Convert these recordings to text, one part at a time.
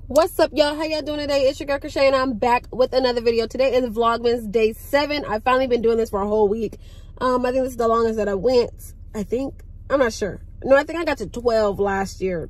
What's up, y'all? How y'all doing today? It's your girl Shay, and I'm back with another video. Today is Vlogmas day 7. I've finally been doing this for a whole week. I think this is the longest that I went. I'm not sure. No, I think I got to 12 last year,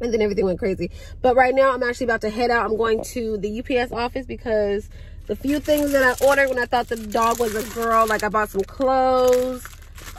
and then everything went crazy. But right now, I'm actually about to head out. I'm going to the UPS office because the few things that I ordered when I thought the dog was a girl, like I bought some clothes,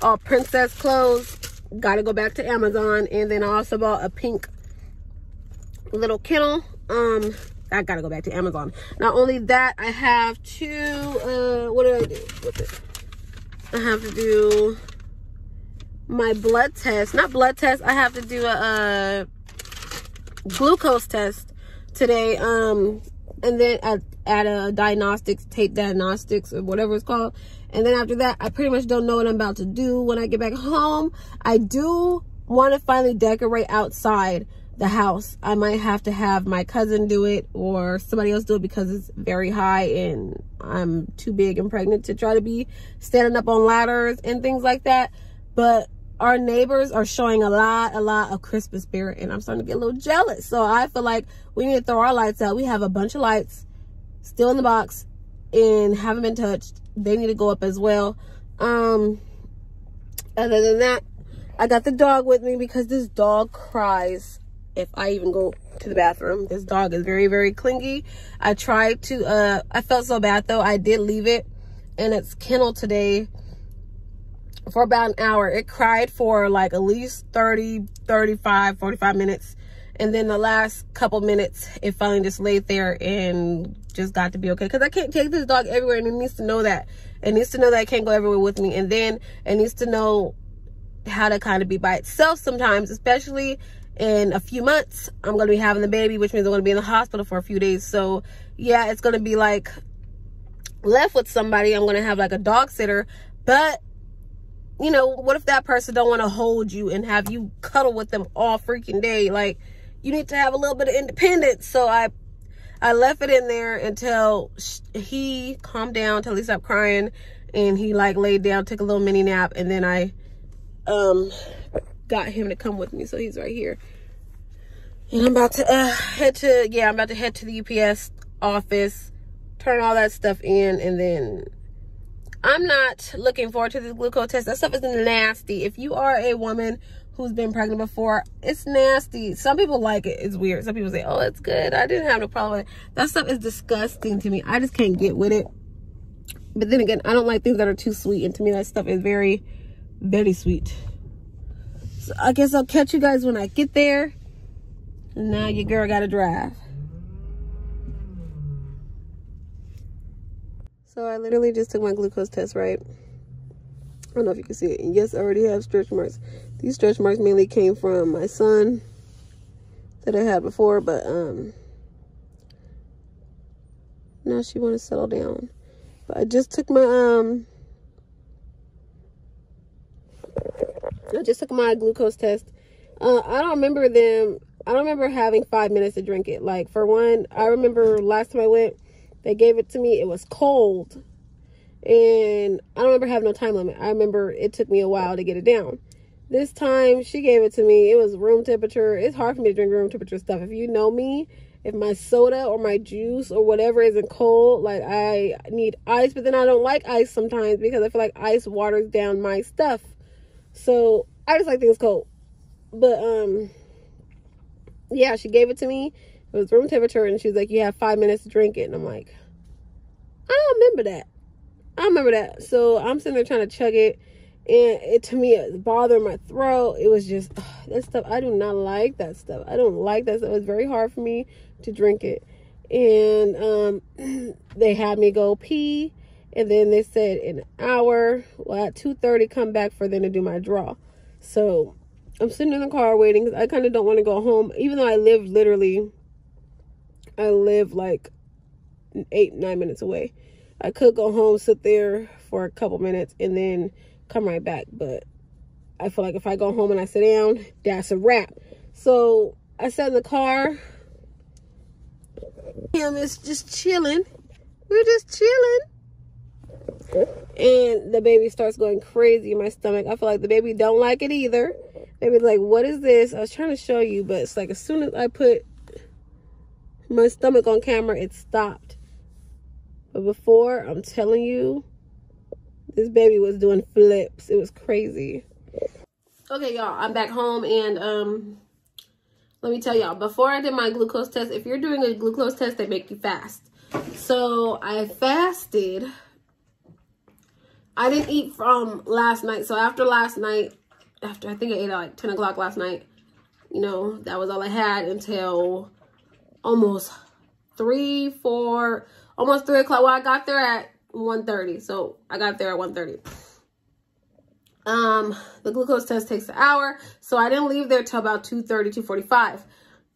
all princess clothes. Got to go back to Amazon, and then I also bought a pink little kennel. I gotta go back to Amazon. Not only that, I have to what do I do with it? I have to do my blood test. Not blood test, I have to do a glucose test today. And then at a tape diagnostics or whatever it's called. And then after that, I pretty much don't know what I'm about to do when I get back home. I do want to finally decorate outside the house. I might have to have my cousin do it or somebody else do it because it's very high and I'm too big and pregnant to try to be standing up on ladders and things like that. But our neighbors are showing a lot of Christmas spirit, and I'm starting to get a little jealous. So I feel like we need to throw our lights out. We have a bunch of lights still in the box and haven't been touched. They need to go up as well. Other than that, I got the dog with me because this dog cries if I even go to the bathroom. This dog is very clingy. I tried to I felt so bad though. I did leave it in its kennel today for about an hour. It cried for like at least 30, 35, 45 minutes. And then the last couple minutes, it finally just laid there and just got to be okay. Because I can't take this dog everywhere, and it needs to know that. It needs to know that it can't go everywhere with me. And then it needs to know how to kind of be by itself sometimes, especially in a few months. I'm going to be having the baby, which means I'm going to be in the hospital for a few days. So yeah, it's going to be like left with somebody. I'm going to have like a dog sitter. But you know, what if that person don't want to hold you and have you cuddle with them all freaking day? Like, you need to have a little bit of independence. So I left it in there until he calmed down, till he stopped crying, and he like laid down, took a little mini nap, and then I got him to come with me. So he's right here, and I'm about to head to the UPS office, turn all that stuff in, and then I'm not looking forward to this glucose test. That stuff is nasty. If you are a woman who's been pregnant before, it's nasty. Some people like it. It's weird. Some people say, oh, it's good. I didn't have no problem with it. That stuff is disgusting to me. I just can't get with it. But then again, I don't like things that are too sweet. And to me, that stuff is very sweet. So I guess I'll catch you guys when I get there. And now your girl got to drive. So I literally just took my glucose test, right? I don't know if you can see it. And yes, I already have stretch marks. These stretch marks mainly came from my son that I had before, but now she want to settle down. But I just took my glucose test. I don't remember having 5 minutes to drink it. Like, for one, I remember last time I went, they gave it to me. It was cold. And I don't remember having no time limit. I remember it took me a while to get it down. This time, she gave it to me. It was room temperature. It's hard for me to drink room temperature stuff. If you know me, if my soda or my juice or whatever isn't cold, like, I need ice. But then I don't like ice sometimes because I feel like ice waters down my stuff. So I just like things cold. But yeah, she gave it to me. It was room temperature, and she was like, you have 5 minutes to drink it. And I'm like, I don't remember that. So I'm sitting there trying to chug it, and to me, it was bothering my throat. It was just, that stuff, I do not like that stuff. I don't like that stuff. It was very hard for me to drink it. And they had me go pee, and then they said in an hour, well, at 2:30, come back for them to do my draw. So I'm sitting in the car waiting because I kind of don't want to go home, even though I live like 8-9 minutes away. I could go home, sit there for a couple minutes, and then come right back. But I feel like if I go home and I sit down, that's a wrap. So I sat in the car. Him is just chilling. We're just chilling. And the baby starts going crazy in my stomach. I feel like the baby don't like it either. Baby's like, what is this? I was trying to show you, but it's like as soon as I put my stomach on camera, it stopped. But before, I'm telling you, this baby was doing flips. It was crazy. Okay, y'all, I'm back home, and let me tell y'all, before I did my glucose test, if you're doing a glucose test, they make you fast. So I fasted. I didn't eat from last night. So after last night, after I think I ate at like 10 o'clock last night, you know, that was all I had until almost 3 o'clock. Well, I got there at 1:30. So I got there at 1:30. The glucose test takes an hour. So I didn't leave there till about 2:30, 2:45.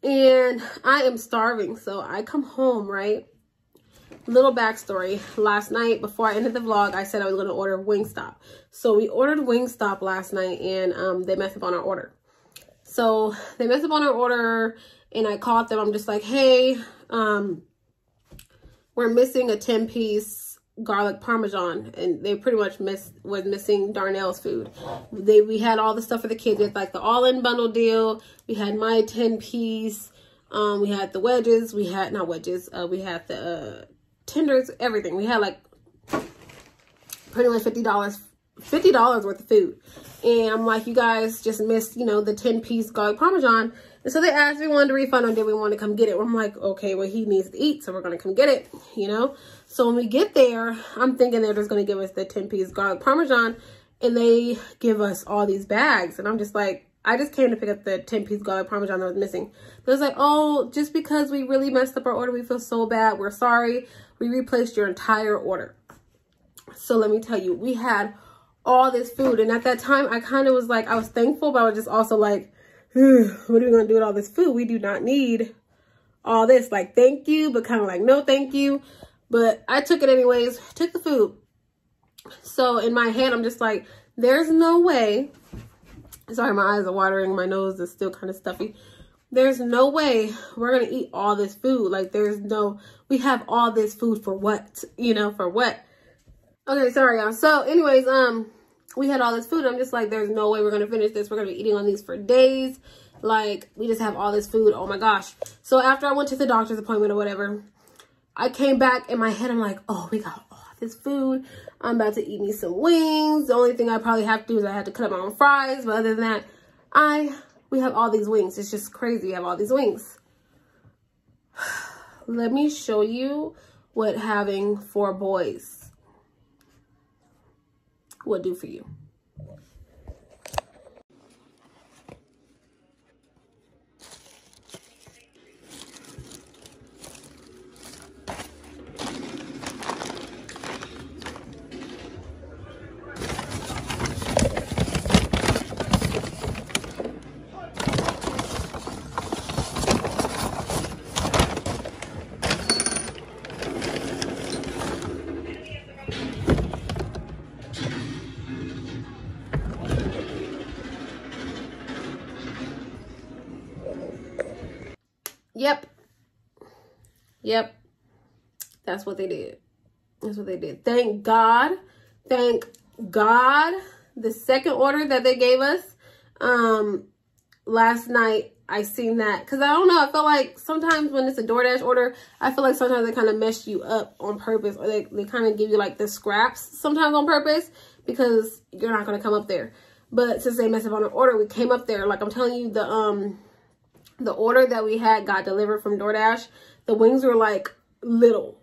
And I am starving. So I come home, right? Little backstory. Last night, before I ended the vlog, I said I was going to order Wingstop. So we ordered Wingstop last night, and they messed up on our order. So they messed up on our order, and I called them. I'm just like, hey, we're missing a 10-piece garlic parmesan, and they pretty much was missing Darnell's food. We had all the stuff for the kids. It's like the all-in bundle deal. We had my 10-piece. We had the wedges. We had not wedges. We had the tenders, everything. We had like pretty much $50 worth of food. And I'm like, you guys just missed, you know, the 10-piece garlic parmesan. And so they asked me, wanted to refund, or did we want to come get it? I'm like, okay, well, he needs to eat, so we're going to come get it, you know? So when we get there, I'm thinking they're just going to give us the 10-piece garlic parmesan, and they give us all these bags. And I'm just like, I just came to pick up the 10-piece garlic parmesan that was missing. It was like, oh, just because we really messed up our order, we feel so bad. We're sorry. We replaced your entire order. So let me tell you, we had all this food. And at that time, I kind of was like, I was thankful, but I was just also like, what are we going to do with all this food? We do not need all this. Like, thank you, but kind of like, no, thank you. But I took it anyways, took the food. So in my head, I'm just like, there's no way. Sorry, my eyes are watering. My nose is still kind of stuffy. There's no way we're going to eat all this food. Like, we have all this food for what? You know, for what? Okay, sorry, y'all. So, anyways, we had all this food. I'm just like, there's no way we're going to finish this. We're going to be eating on these for days. Like, we just have all this food. Oh, my gosh. So, after I went to the doctor's appointment or whatever, I came back in my head. I'm like, oh, we got all this food. I'm about to eat me some wings. The only thing I probably have to do is I have to cut up my own fries. But other than that, we have all these wings. It's just crazy. We have all these wings. Let me show you what having 4 boys would do for you. Yep. That's what they did. That's what they did. Thank God. Thank God. The second order that they gave us last night, I seen that. Because I don't know. I feel like sometimes when it's a DoorDash order, I feel like sometimes they kind of mess you up on purpose. Or they kind of give you like the scraps sometimes on purpose. Because you're not going to come up there. But since they messed up on the order, we came up there. Like I'm telling you, the order that we had got delivered from DoorDash. The wings were like little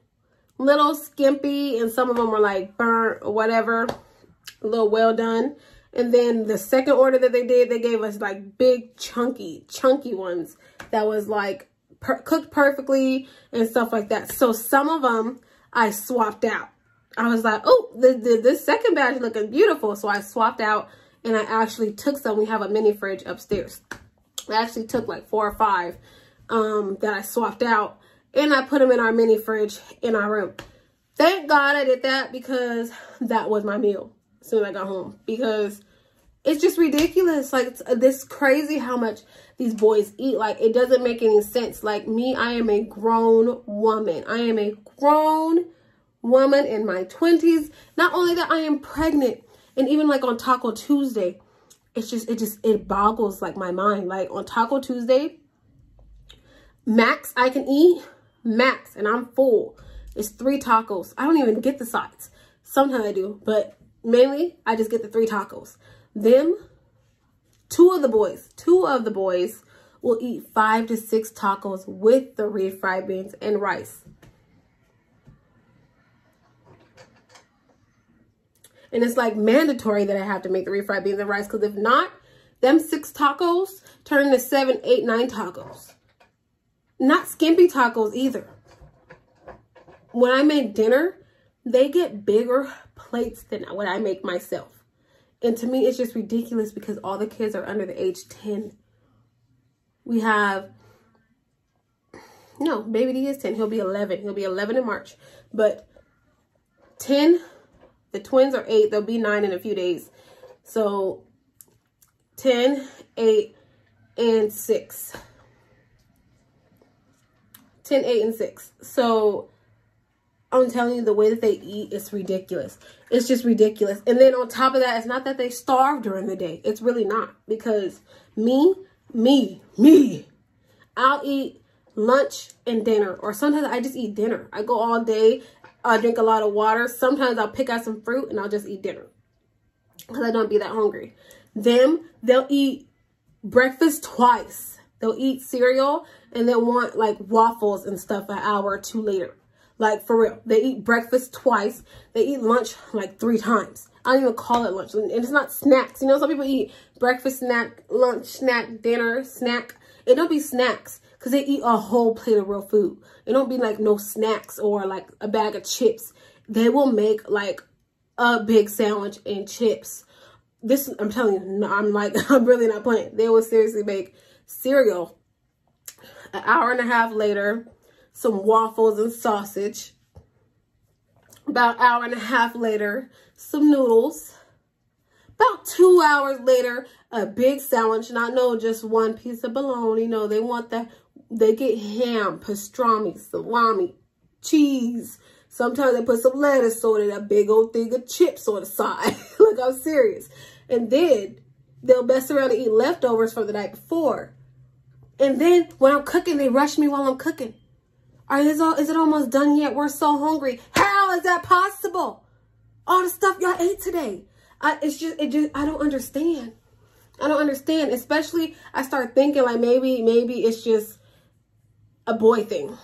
skimpy, and some of them were like burnt or whatever, a little well done. And then the second order that they did, they gave us like big chunky ones that was like cooked perfectly and stuff like that. So some of them I swapped out. I was like, oh, this second batch is looking beautiful. So I swapped out, and I actually took some. We have a mini fridge upstairs. I actually took like 4 or 5 that I swapped out. And I put them in our mini fridge in our room. Thank God I did that, because that was my meal as soon as I got home. Because it's just ridiculous. Like, it's crazy how much these boys eat. Like, it doesn't make any sense. Like, me, I am a grown woman. I am a grown woman in my 20s. Not only that, I am pregnant. And even like on Taco Tuesday, it boggles like my mind. Like on Taco Tuesday, max I can eat max, and I'm full, is 3 tacos. I don't even get the sides. Sometimes I do, but mainly I just get the 3 tacos. Them, two of the boys will eat 5 to 6 tacos with the refried beans and rice. And it's like mandatory that I have to make the refried beans and rice, because if not, them 6 tacos turn into 7, 8, 9 tacos. Not skimpy tacos either. When I make dinner, they get bigger plates than what I make myself. And to me, it's just ridiculous because all the kids are under the age 10. We have, no, baby D is 10. He'll be 11. He'll be 11 in March. But 10, the twins are 8. They'll be 9 in a few days. So 10, 8, and 6. 10, 8, and 6. So I'm telling you, the way that they eat is ridiculous. It's just ridiculous. And then on top of that, it's not that they starve during the day. It's really not. Because me, I'll eat lunch and dinner. Or sometimes I just eat dinner. I go all day. I drink a lot of water. Sometimes I'll pick out some fruit and I'll just eat dinner. Because I don't be that hungry. Them, they'll eat breakfast twice. They'll eat cereal and they'll want like waffles and stuff an hour or 2 later. Like, for real. They eat breakfast twice. They eat lunch like 3 times. I don't even call it lunch. And it's not snacks. You know, some people eat breakfast, snack, lunch, snack, dinner, snack. It don't be snacks because they eat a whole plate of real food. It don't be like no snacks or like a bag of chips. They will make like a big sandwich and chips. This, I'm telling you, I'm really not playing. They will seriously make cereal. An hour and a half later, some waffles and sausage. About an hour and a half later, some noodles. About 2 hours later, a big sandwich. Not no just one piece of bologna. No, they want that. They get ham, pastrami, salami, cheese. Sometimes they put some lettuce on it, a big old thing of chips on the side. Like, I'm serious. And then they'll mess around and eat leftovers from the night before. And then when I'm cooking, they rush me while I'm cooking. Is it almost done yet? We're so hungry. How is that possible? All the stuff y'all ate today. I don't understand. I don't understand. Especially, I start thinking like maybe it's just a boy thing.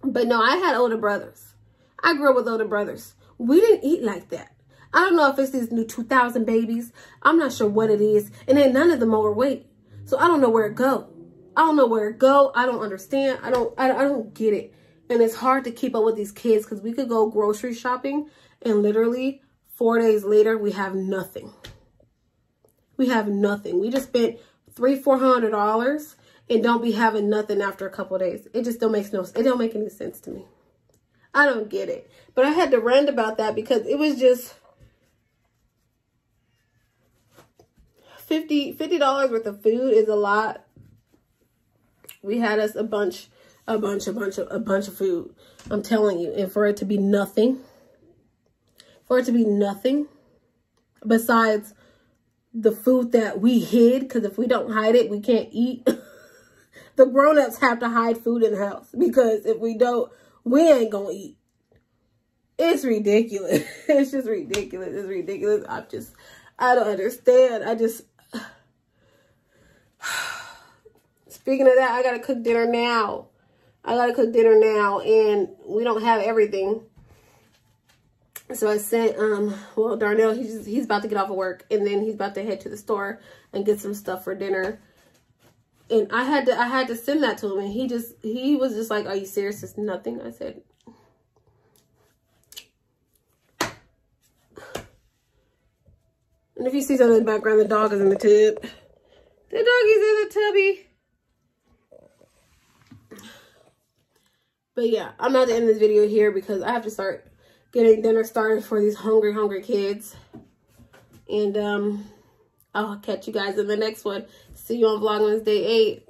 But no, I had older brothers. I grew up with older brothers. We didn't eat like that. I don't know if it's these new 2000 babies. I'm not sure what it is. And ain't none of them overweight. So I don't know where it go. I don't know where it go. I don't understand. I don't get it. And it's hard to keep up with these kids because we could go grocery shopping and literally 4 days later, we have nothing. We have nothing. We just spent $300-400 and don't be having nothing after a couple of days. It just don't make it don't make any sense to me. I don't get it. But I had to rant about that because it was just $50 worth of food is a lot. We had us a bunch of food. I'm telling you, and for it to be nothing, besides the food that we hid, because if we don't hide it, we can't eat. The grown-ups have to hide food in the house because if we don't, we ain't gonna eat. It's ridiculous. It's just ridiculous. It's ridiculous. I don't understand. Speaking of that, I gotta cook dinner now. And we don't have everything. So I sent, well, Darnell, he's about to get off of work, and then he's about to head to the store and get some stuff for dinner. And I had to send that to him, and he was just like, "Are you serious? It's nothing." I said, and if you see something in the background, the dog is in the tub. The doggy's in the tubby. But yeah, I'm not ending this video here because I have to start getting dinner started for these hungry kids. And I'll catch you guys in the next one. See you on Vlogmas Day 8.